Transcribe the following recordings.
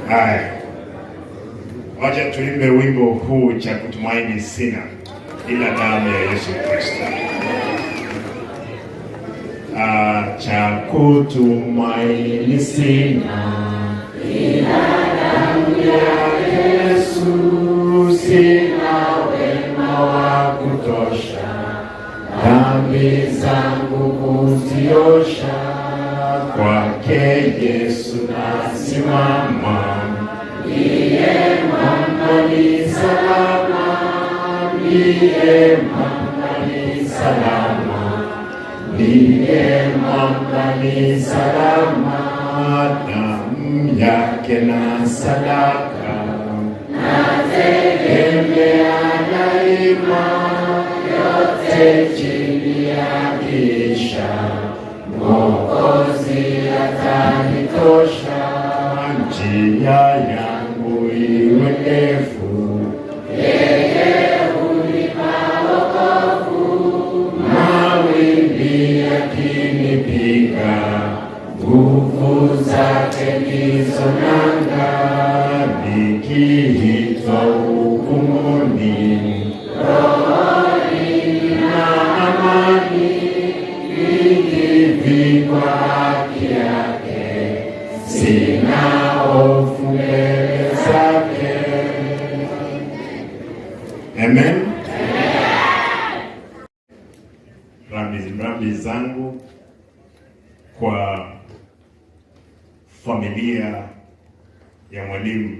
Haya, wacha tuimbe wimbo huu cha kutumaini sina ila damu ya Yesu Kristo. Cha kutumaini sina ila damu ya Yesu, sina wema wa kutosha, dhambi zangu kuziosha, kwake Yesu nasimama. Ndiye mwamba ni salama, ndiye mwamba ni salama, ndiye mwamba ni salama, damu yake na sadaka nategemea daima, yote chini ya kisha Mwokozi atanitosha. Njia yangu iwe ndefu, yeye hunipa wokovu, mawimbi yakinipiga, nguvu zake ndizo nanga, nikiitwa hukumuni, rohoni na amani, nikivikwa haki yake, sina hofu mbele zake. Amen. Rambi zangu kwa familia ya mwalimu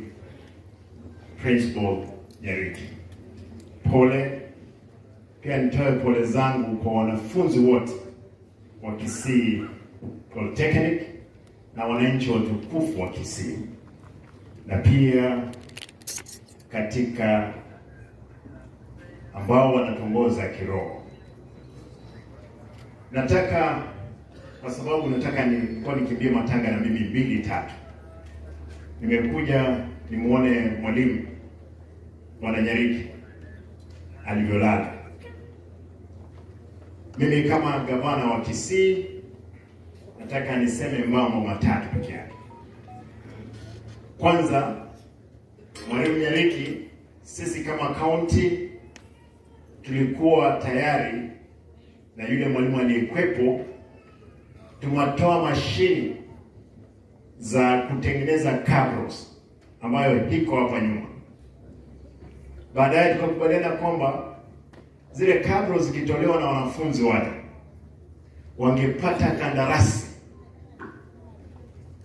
Principal Nyariki. Pole. Pia nitoe pole zangu kwa wanafunzi wote wa Kisii Polytechnic na wananchi watukufu wa Kisii, na pia katika ambao wanatongoza kiroho. Nataka, kwa sababu nataka nikimbie matanga na mimi 2-3. Nimekuja nimuone mwalimu Bwana Nyariki alivyolala. Mimi kama gavana wa Kisii nataka niseme mambo matatu pekee yake. Kwanza, mwalimu Nyariki, sisi kama county tulikuwa tayari na yule mwalimu aliyekwepo, tumatoa mashini za kutengeneza cabros ambayo iko hapa nyuma. Baadaye tukakubaliana kwamba zile cabros zikitolewa na wanafunzi wale wangepata kandarasi,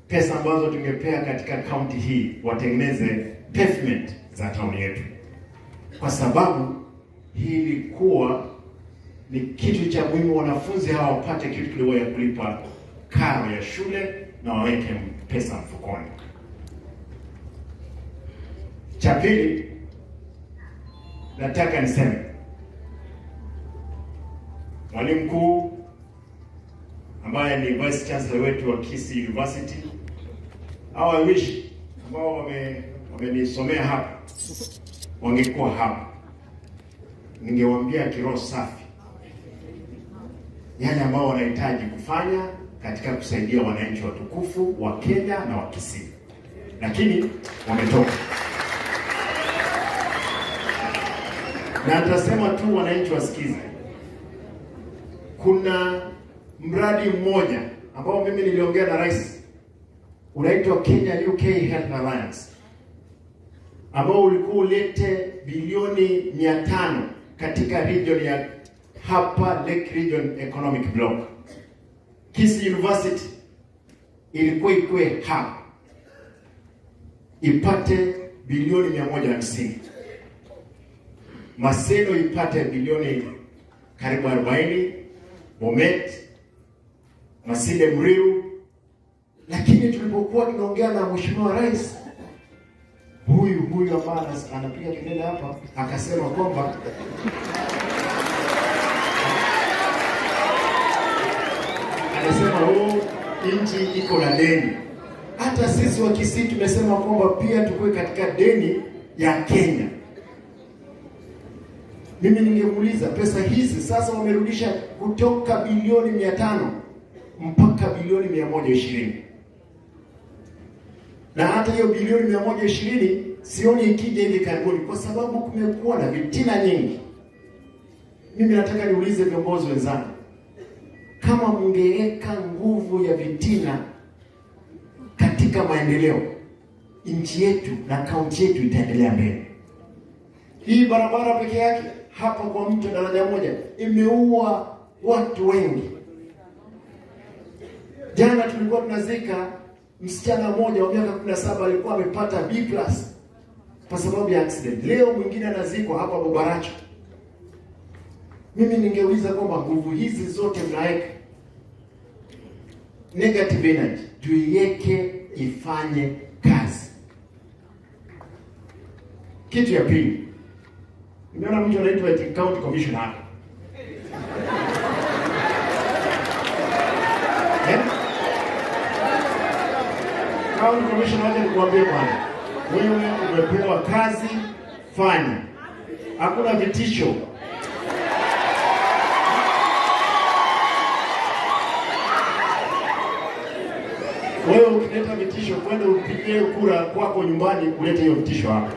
pesa ambazo tungepea katika county hii watengeneze pavement za town yetu, kwa sababu hii ilikuwa ni kitu cha muhimu. Wanafunzi hawa wapate kitu kidogo ya kulipa karo ya shule na waweke pesa mfukoni. Cha pili, nataka niseme mwalimu mkuu ambaye ni Vice Chancellor wetu wa Kisii University, I wish ambao wamenisomea hapa wangekuwa hapa, ningewaambia kiroho safi yale ambao wanahitaji kufanya katika kusaidia wananchi watukufu wa Kenya na wa Kisii, lakini wametoka. Na atasema tu wananchi wasikize. Kuna mradi mmoja ambao mimi niliongea na rais, unaitwa Kenya UK Health Alliance, ambao ulikuwa ulete bilioni 500 katika region ya hapa Lake Region Economic Block. Kisii University ilikuwa ikue hapa ipate bilioni 150, Maseno ipate bilioni karibu 40, Bomet, Masinde Mriru. Lakini tulipokuwa tunaongea na mheshimiwa rais, huyu ambaye anapiga kelele hapa akasema kwamba nchi iko na deni. Hata sisi wa Kisii tumesema kwamba pia tukue katika deni ya Kenya. Mimi ningemuuliza, pesa hizi sasa wamerudisha kutoka bilioni 500 mpaka bilioni 120. Na hata hiyo bilioni 120 sioni ikija hivi karibuni, kwa sababu kumekuwa na vitina nyingi. Mimi nataka niulize viongozi wenzangu, kama mngeweka nguvu ya vitina katika maendeleo, nchi yetu na kaunti yetu itaendelea mbele. Hii barabara peke yake hapa kwa mto daraja moja imeua watu wengi. Jana tulikuwa tunazika msichana mmoja wa miaka 17 alikuwa amepata B+ kwa sababu ya accident. Leo mwingine anazikwa hapa Bobaracho. Mimi ningeuliza kwamba nguvu hizi zote mnaweka, negative energy tuiweke ifanye kazi. Kitu ya pili, nimeona mtu anaitwa county commissioner hapa. County commissioner waje nikuambie bwana, wewe umepewa kazi, fanya. Hakuna vitisho. Wewe ukileta vitisho, kwenda upigie kura kwako nyumbani, ulete hiyo vitisho hapa.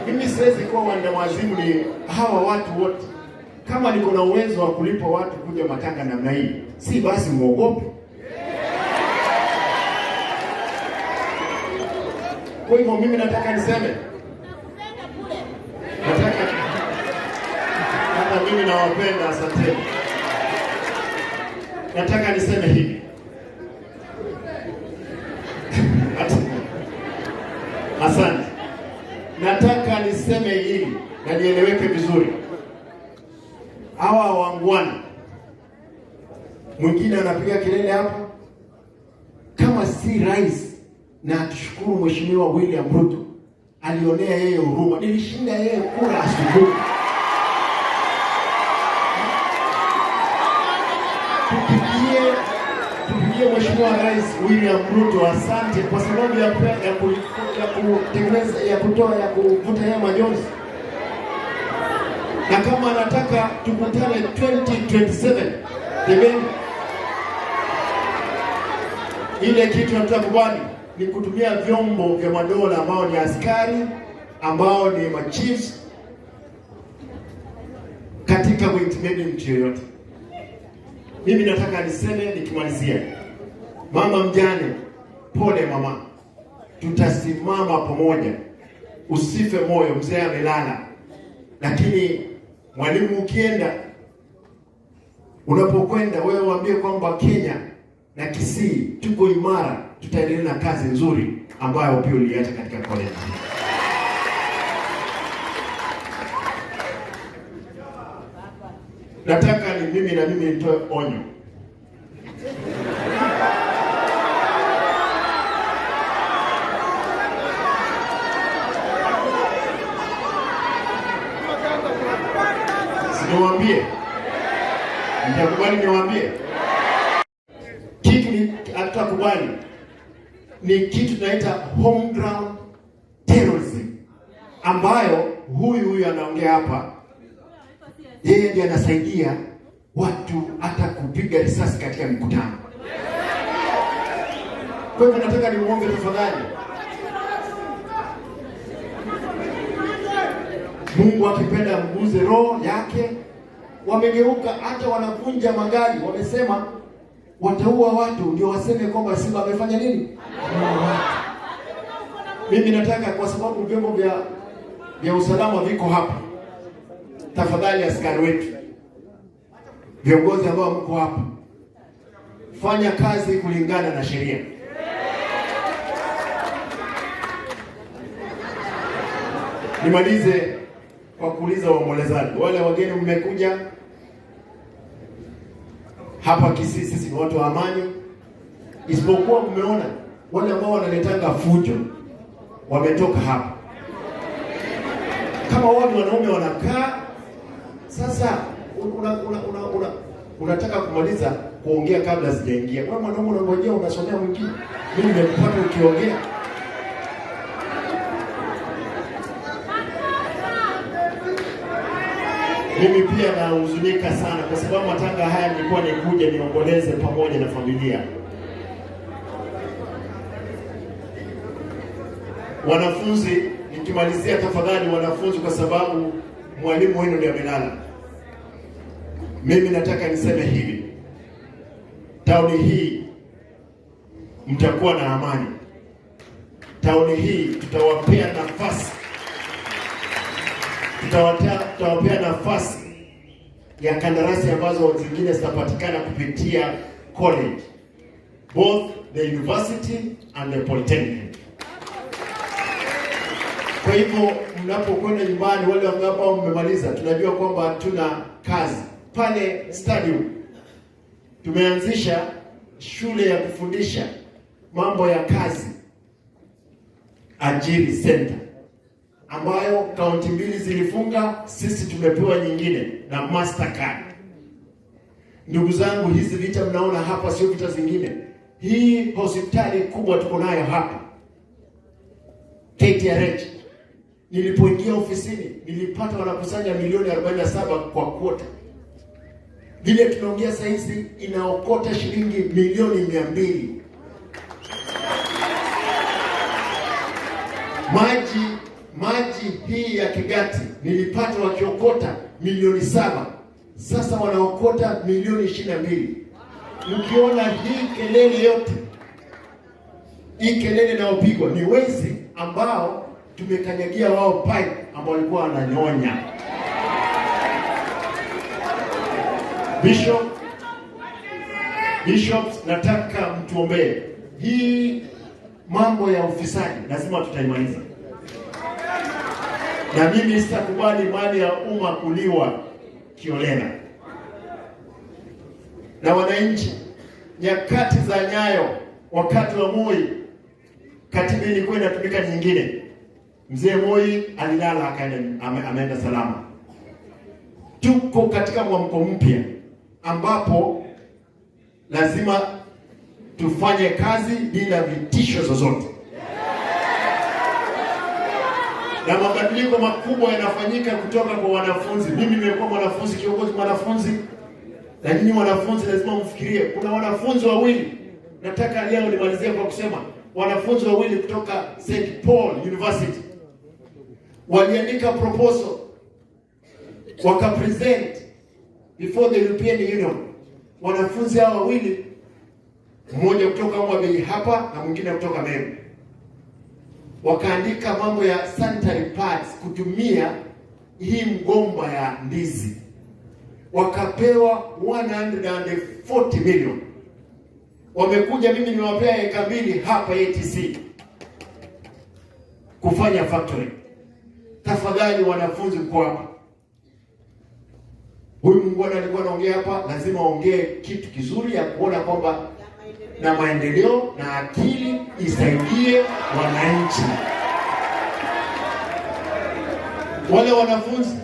Mimi siwezi kuwa wandamazimu ni hawa watu wote. Kama niko na uwezo wa kulipa watu kuja matanga namna hii, si basi muogope. Kwa hivyo mimi nataka niseme, hata mimi nawapenda, asante. Nataka niseme hivi. Asante. Nataka niseme hili na nieleweke vizuri. Hawa wangwana, mwingine anapiga kelele hapa kama si rais, na tushukuru Mheshimiwa William Ruto alionea yeye huruma. Nilishinda yeye kura asubuhi. Tupigie Mheshimiwa Rais William Ruto asante, kwa sababu ya kutengeneza, ya kuvuta ya majonzi. Na kama anataka tukutane 2027, jamani, ile kitu tutakubali ni kutumia vyombo vya madola ambao ni askari, ambao ni machiefs, katika kuintimidate mtu yoyote. Mimi nataka niseme nikimalizia, mama mjane, pole mama, tutasimama pamoja, usife moyo, mzee amelala. Lakini mwalimu, ukienda, unapokwenda wewe waambie kwamba Kenya na Kisii tuko imara, tutaendelea na kazi nzuri ambayo pia uliacha katika college. Nataka ni mimi nitoe onyo. Niwaambie, nitakubali niwaambie. Kitu hatutakubali ni kitu tunaita home ground terrorism, ambayo huyu anaongea hapa, yeye ndiye anasaidia watu hata kupiga risasi katika mikutano. Kwa hivyo nataka nimuombe tafadhali, Mungu akipenda mguze roho yake. Wamegeuka, hata wanavunja magari, wamesema wataua watu ndio waseme kwamba Simba amefanya nini? Mimi nataka, kwa sababu vyombo vya usalama viko hapa, tafadhali askari wetu, viongozi ambao mko hapa, fanya kazi kulingana na sheria. Nimalize kwa kuuliza waombolezaji, wale wageni mmekuja hapa Kisii, sisi ni watu wa amani, isipokuwa mmeona wale ambao wanaletanga fujo wametoka hapa. Kama watu wanaume wanakaa sasa, unataka kumaliza kuongea kabla sijaingia. Wewe mwanaume unangojea, unasomea mwingine. Mimi nimekupata ukiongea. Mimi pia nahuzunika sana kwa sababu matanga haya nilikuwa nikuja niomboleze pamoja na familia. Wanafunzi, nikimalizia tafadhali wanafunzi, kwa sababu mwalimu wenu ndiye amelala. Mimi nataka niseme hivi. Tauni hii mtakuwa na amani. Tauni hii tutawapea nafasi. Tutawapea nafasi ya kandarasi ambazo zingine zitapatikana kupitia college, both the university and the polytechnic. Kwa hivyo mnapokwenda nyumbani, wale ambao mmemaliza, tunajua kwamba hatuna kazi pale stadium. Tumeanzisha shule ya kufundisha mambo ya kazi, Ajiri Center, ambayo kaunti mbili zilifunga, sisi tumepewa nyingine na Mastercard. Ndugu zangu, hizi vita mnaona hapa sio vita zingine. Hii hospitali kubwa tuko nayo hapa KTRH, nilipoingia ofisini nilipata wanakusanya milioni 47 kwa kwota. Vile tunaongea sasa hizi inaokota shilingi milioni 200. Maji hii ya Kigati nilipata wakiokota milioni 7. Sasa wanaokota milioni 22. Mkiona hii kelele yote, hii kelele inayopigwa ni wezi ambao tumekanyagia wao pipe ambao walikuwa wananyonya. Bishops, nataka mtuombee. Hii mambo ya ufisadi lazima tutaimaliza. Na mimi sitakubali mali ya umma kuliwa kiolela. Na wananchi, nyakati za Nyayo, wakati wa Moi, katiba ilikuwa inatumika nyingine. Mzee Moi alilala akaenda, ameenda salama. Tuko katika mwamko mpya ambapo lazima tufanye kazi bila vitisho zozote. Na mabadiliko makubwa yanafanyika kutoka kwa wanafunzi. Mimi nimekuwa mwanafunzi, kiongozi mwanafunzi, na nyinyi wanafunzi lazima mfikirie. Kuna wanafunzi wawili, nataka leo nimalizie kwa kusema wanafunzi wawili kutoka St. Paul University waliandika proposal wakapresent before the European Union. Wanafunzi hao wawili, mmoja kutoka Mwabei hapa na mwingine kutoka Meru, wakaandika mambo ya sanitary pads kutumia hii mgomba ya ndizi. Wakapewa 140 million. Wamekuja, mimi nimewapea eka 2 hapa ATC kufanya factory. Tafadhali wanafunzi mko hapa. Huyu mngwana alikuwa anaongea hapa, lazima aongee kitu kizuri ya kuona kwamba na maendeleo na akili isaidie wananchi. Wale wanafunzi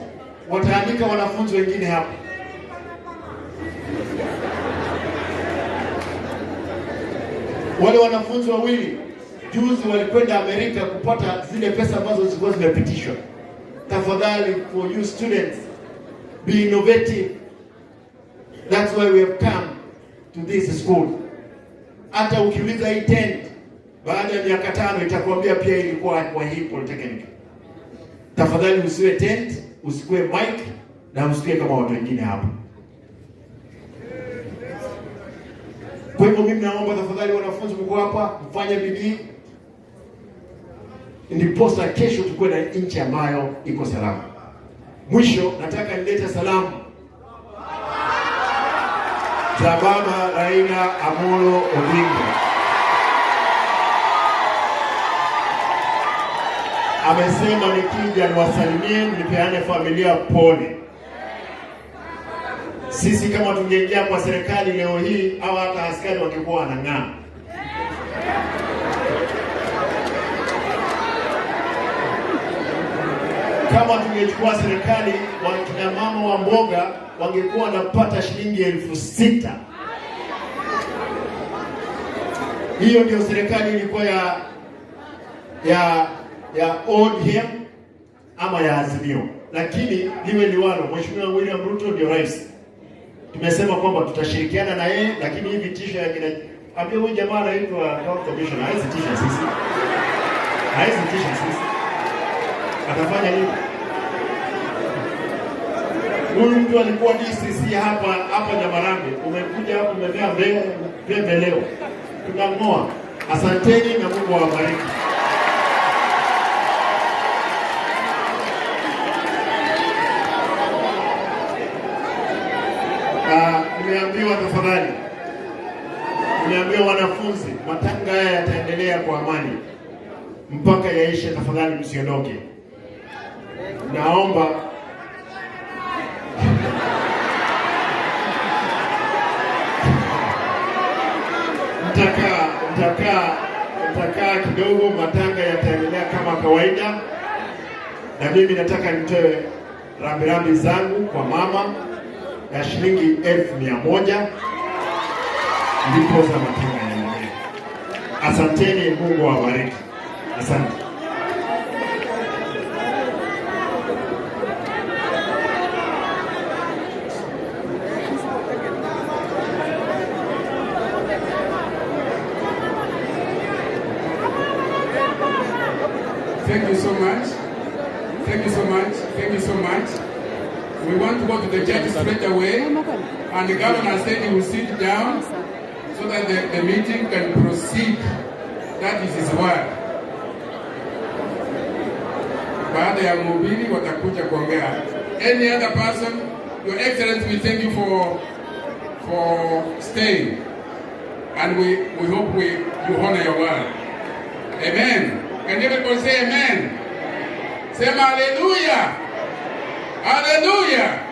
wataandika wanafunzi wengine hapa. Wale wanafunzi wawili juzi walikwenda Amerika kupata zile pesa ambazo zilikuwa zimepitishwa. Tafadhali, for you students, be innovative. That's why we have come to this school. Hata ukiuliza hii tent baada ya miaka 5 itakwambia pia ilikuwa kwa hii polytechnic. Tafadhali usiwe tent, usikue mic, na usikue kama watu wengine hapa. Kwa hivyo mimi naomba tafadhali wanafunzi mko hapa, mfanye bidii ndiposa kesho tukue na nchi ambayo iko salama. Mwisho nataka nilete salamu za Baba Raila Amolo Odinga. Amesema nikija niwasalimie, nipeane familia pole. Sisi kama tungeingia kwa serikali leo hii, au hata askari wangekuwa wanang'aa. Kama tungechukua serikali, wakina mama wa mboga wangekuwa wanapata shilingi 6,000. Hiyo ndio serikali ilikuwa ya ODM ama ya Azimio. lakini liwe liwalo, Mheshimiwa William Ruto ndio rais. Tumesema kwamba tutashirikiana na yeye, lakini hivi tisha ya kina ambia huyu jamaa anaitwa County Commissioner haizitisha sisi. Haizitisha sisi. Atafanya nini? Huyu mtu alikuwa DCC hapa Nyamarambe. Umekuja hapo umevea mbele leo. Tunang'oa. Asanteni na Mungu awabariki. Nimeambiwa tafadhali. Nimeambiwa wanafunzi, matanga haya yataendelea kwa amani mpaka yaishe. Tafadhali msiondoke. Naomba mtakaa kidogo, matanga yataendelea kama kawaida, na mimi nataka nitoe rambirambi zangu kwa mama ya shilingi 1,100 ndipo za matanga yanaendelea. Asanteni, Mungu awabariki. Asante. Thank you so much. Thank you so much. Thank you so much. We want to go to the judge straight away, and the governor said he will sit down so that the meeting can proceed. That is his word. Baada ya mhubiri watakuja kuongea. Any other person? Your Excellency, we thank you for staying, and we hope you honor your word. Amen. Can everybody say amen? Say hallelujah. Hallelujah.